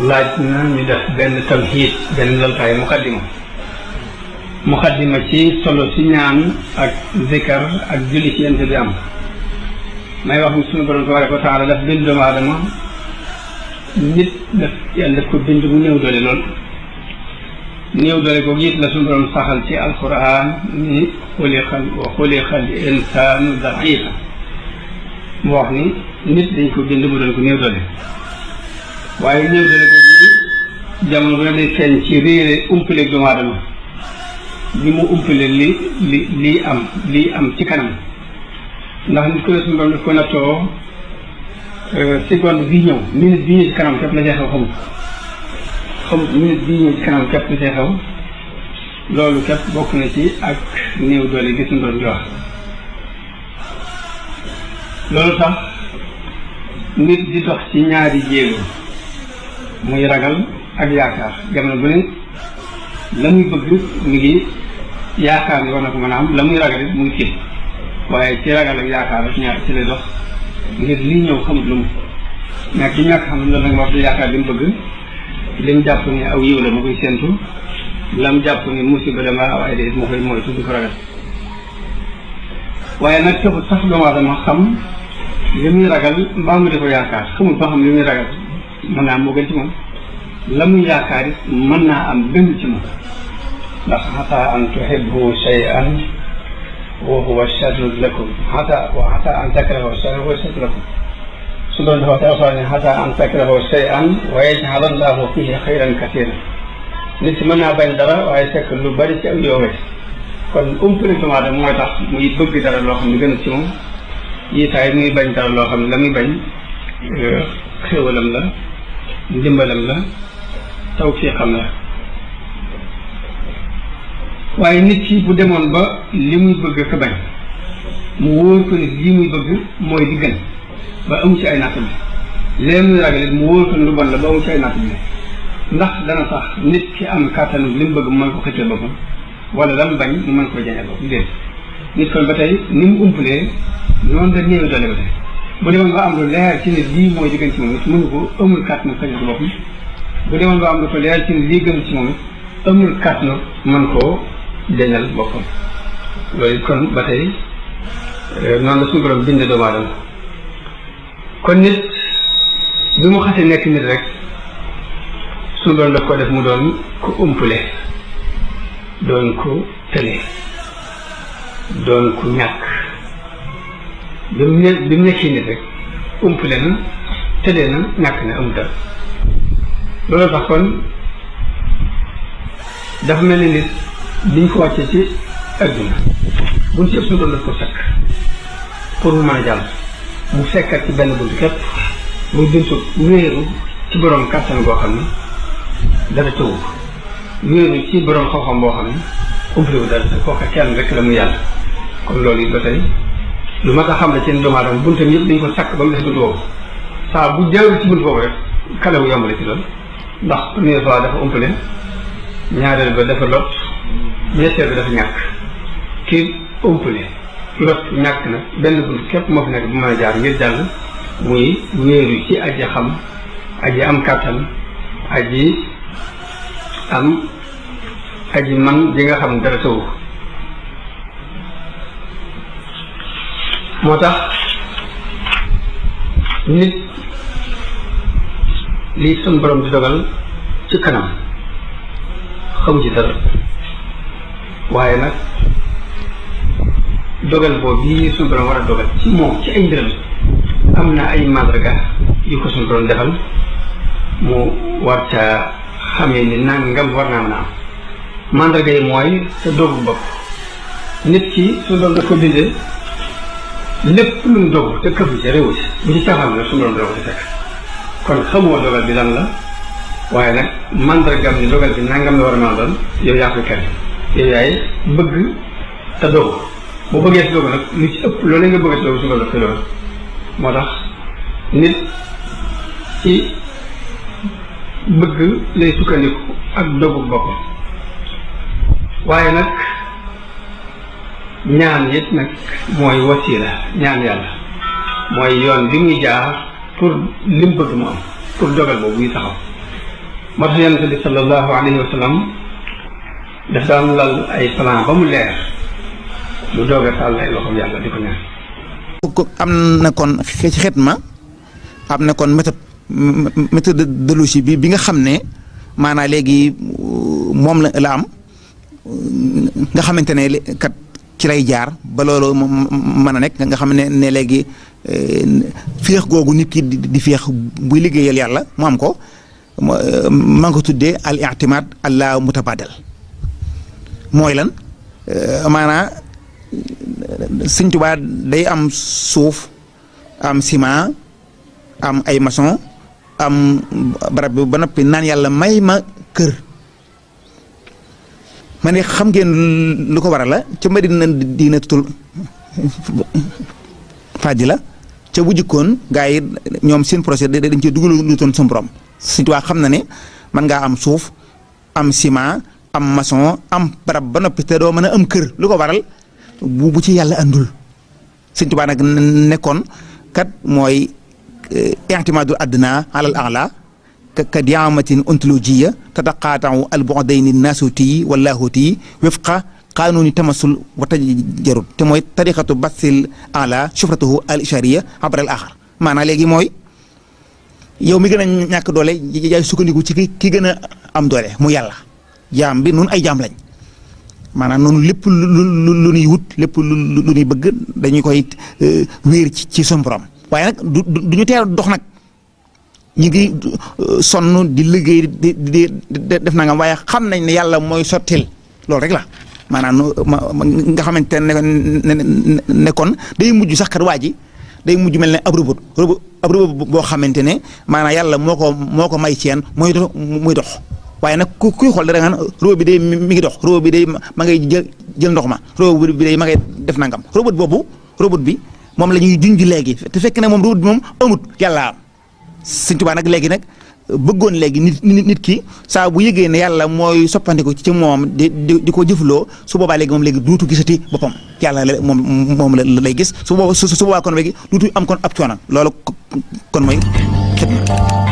laaj na ñu def benn tamhiid benn laltaay muqaddima ci solo si ñaan ak zikar ak julli ci yent bi am. may wax ni suñu borom tabaraka wa taala daf bind doomu aadama nit daf yàlla daf ko bind mu néew doole lool néew doole ko gis la suñu borom saxal ci alquran ni xuliqal insaanu da'ifa mu wax ni nit dañ ko bind mu doon ko néew doole waaye néew doole ko gi jamono bu ne day feeñ ci réere umpaleeg doomu aadama ni mu umpale lii am ci kanam ndax nit ko ne suñu borom daf ko nattoo seconde bii ñëw minute bii ñëw ci kanam képp la see xew xamut minute bii ñëw ci kanam képp la see xew loolu képp bokk na ci ak néew doole gis nga doon di wax loolu tax nit di dox ci ñaari jéego muy ragal ak yaakaar jamono bu ne la muy bëgg mi ngi yaakaar ni war na ko mën a am la muy ragal it mu ngi tiit waaye ci ragal ak yaakaar ak ñaar ci lay dox ngir lii ñëw xamut lu mu nekk ci ñàkk xam loolu nag wax di yaakaar li mu bëgg li mu jàpp ni aw yiw la ma koy séntu la mu jàpp ni musiba dama aw ay de ma koy moytu di ko ragal waaye nag taxut sax doomu aadama xam li muy ragal mbaa mu di ko yaakaar xamul ba xam li muy ragal mën naa am moo gën ci moom la muy yaakaar it mën naa am gën ci moom ndax xataa an tuhibbu shay'an wa huwa sharrun lakum xataa an takrahu shay'an wa huwa sharrun lakum su doon dafa taxaw ne xataa an takrahu shay'an wa yaj'ala Allahu fihi xayran kasiiran nit si mën naa bañ dara waaye fekk lu bari ci ak yow kon umpale doomu aadama mooy tax muy bëgg dara loo xam ne gën a ci moom yiitaay muy bañ dara loo xam ne la muy bañ xéwalam la ndimbalam la tawfiqam la waaye nit ki bu demoon ba li muy bëgg ka bañ mu wóor ko ni lii muy bëgg mooy di gën ba amu ci ay natt bi léegi muy ragal it mu wóor ko ni lu bon la ba amu ci ay natt bi ndax dana tax nit ki am kàttanu li mu bëgg mu mën ko xëccee boppam wala la mu bañ mu mën koy jañal boppam déet nit kon ba tey ni mu umpalee noonu la néew doole ba tey bu demoon ba am lu leer ci ne lii mooy di gën ci moom it mënu ko amul kàttanu xëccee ko boppam bu demoon ba am lu ko leer ci ne lii gën ci moom it amul kàttanu mën koo jañal boppam loolu kon ba tey noonu la suñu borom bindee doomu aadama kon nit bi mu xasee nekk nit rek suñu borom daf ko def mu doon ku umpule doon ku tële doon ku ñàkk bi mu nekkee nit rek umpule na tële na ñàkk na amul dara loolu tax kon dafa mel ni nit biñ ko wàccee ci adduna buñ ci ëpp suñu doon daf ko sakk pour mu mën a jàll mu fekkat ci benn bunt képp muy buntu wéeru ci borom kàttan goo xam ne dara tëwu wéeru ci borom xam-xam boo xam ne umpliwu dara te kooka kenn rek la mu yàlla kon loolu it ba tey lu ma ko xam ne seen doomu aadama buntam yëpp dañ ko sakk ba mu des bunt boobu saa bu jawul ci bunt boobu rek kalewu yombale ci loolu ndax première fois dafa umpale ñaareel ba dafa lot ñetteel bi dafa ñàkk kii umpale lot ñàkk na benn bunt képp moo fi nekk bu mën a jaar ngir jàll muy wéeru ci aji xam aji am kàttan aji man di nga xam dara tawu moo tax nit lii sun borom di dogal ci kanam xamu ci dara waaye nag dogal boobu bii suñu borom war a dogal ci moom ci ay mbiram am na ay màndarga yu ko suñu borom defal mu war ca xamee ni nangam war naa mën a am màndarga yi mooy sa dogu bopp nit ki suñu borom daf ko bindee lépp lu mu dogu te këfu ci réew ci bu ci caaxaan nag suñu borom doo ko ci fekk kon xamoo dogal bi lan la waaye nag màndargam ni dogal bi nangam la war a mën a doon yow yaa koy kenn yow yaay bëgg te dogu boo bëggee si dogu nag lu ci ëpp loolu nga bëgg si dogu su ko def koy dogal moo tax nit ci bëgg lay sukkandiku ak dogu boppam waaye nag ñaan it nag mooy wasiila ñaan yàlla mooy yoon bi muy jaar pour lim bëgg mu am pour dogal boobu yi taxaw moo tax yonent bi sallallahu alayhi wa sallam daf daan lal ay plan ba mu leer mu doog a tàll ay loxoom yàlla di ko ñaan. am na kon ci xitma am na kon méthodologie bi nga xam ne maanaam léegi moom la am nga xamante ne kat ci lay jaar ba loolu mën a nekk nga xam ne léegi féex googu nit ki di féex buy liggéeyal yàlla mu am ko maa ngi ko tuddee al i'timaad ala mutabadal mooy lan maanaam Sëñ Tuubaa day am suuf am ciment am ay maçon am barab bi ba noppi naan yàlla may ma kër ma ne xam ngeen lu ko waral la ca Madina Dinatul Fadila ca bu jikkoon gaa yi ñoom seen projet dañ cee dugal lu toon suñu borom Sëñ Tuubaa xam na ne man ngaa am suuf am ciment am maçon am barab ba noppi te doo mën a am kër lu ko waral bu ci yàlla andul Sëñ Tuubaa nag nekkoon kat mooy i'timaadul adnaa alal a'laa ka diamatin ontologiya tataqaatau albu'dayni naasuti wa laahuti wifqa qaanuuni tamasul wa tajarud te mooy tariqatu basil a'laa shufratuhu al ishariya abra al axar maanaam léegi mooy yow mi gën a ñàkk doole yaay sukkandiku ci ki gën a am doole mu yàlla jaam bi nun ay jaam lañ maanaam noonu lépp lu ñuy wut lépp lu ñuy bëgg dañuy koy wéer ci son borom waaye nag du ñu teel dox nag ñu ngi sonn di liggéey di def nangam waaye xam nañ ne yàlla mooy sottil loolu rek la maanaam nga xamante ne kon day mujj sax kat waa ji day mujj mel ne ab robot boo xamante ne maanaam yàlla moo ko may ci yeen muy dox waaye nag kuy xool dara nga naan robot bi day mi ngi dox robot bi day ma ngay jël ndox ma robot bi day ma ngay def nangam robot bi moom la ñuy junj léegi te fekk ne moom robot bi moom amut yàlla am Sëñ Tuubaa nag léegi nag bëggoon léegi nit ki saa bu yëgee ne yàlla mooy soppandiku ci moom di ko jëfloo su boobaa léegi moom léegi duutu gisati boppam yàlla la moom la lay gis su boobaa kon léegi duutu am kon ab coono loolu kon mooy xidma